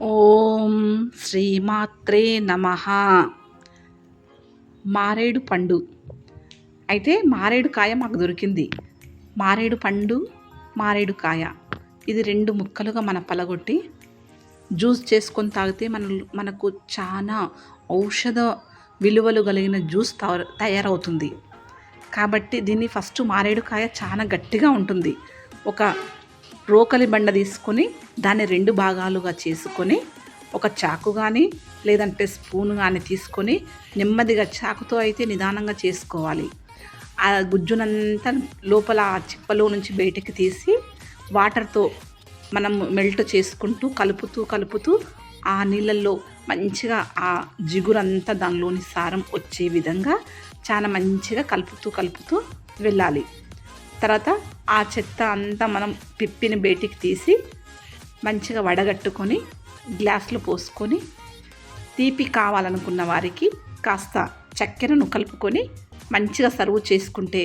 ఓం శ్రీమాత్రే నమః. మారేడు పండు అయితే మారేడు కాయ మాకు దొరికింది. మారేడు పండు, మారేడు కాయ ఇది 2 ముక్కలుగా మనం పలగొట్టి జ్యూస్ చేసుకొని తాగితే మనకు చాలా ఔషధ విలువలు కలిగిన జ్యూస్ తయారవుతుంది. కాబట్టి దీన్ని ఫస్ట్ మారేడు కాయ చాలా గట్టిగా ఉంటుంది. ఒక రోకలి బండ తీసుకొని దాన్ని 2 భాగాలుగా చేసుకొని ఒక చాకు కానీ లేదంటే స్పూన్ కానీ తీసుకొని నెమ్మదిగా చాకుతో అయితే నిదానంగా చేసుకోవాలి. ఆ గుజ్జునంతా లోపల ఆ చిప్పలో నుంచి బయటికి తీసి వాటర్తో మనం మెల్ట్ చేసుకుంటూ కలుపుతూ ఆ నీళ్ళల్లో మంచిగా ఆ జిగురంతా దానిలోని సారం వచ్చే విధంగా చాలా మంచిగా కలుపుతూ వెళ్ళాలి. తర్వాత ఆ చెత్త అంతా మనం పిప్పిని బయటికి తీసి మంచిగా వడగట్టుకొని గ్లాసులో పోసుకొని తీపి కావాలనుకున్న వారికి కాస్త చక్కెరను కలుపుకొని మంచిగా సర్వ్ చేసుకుంటే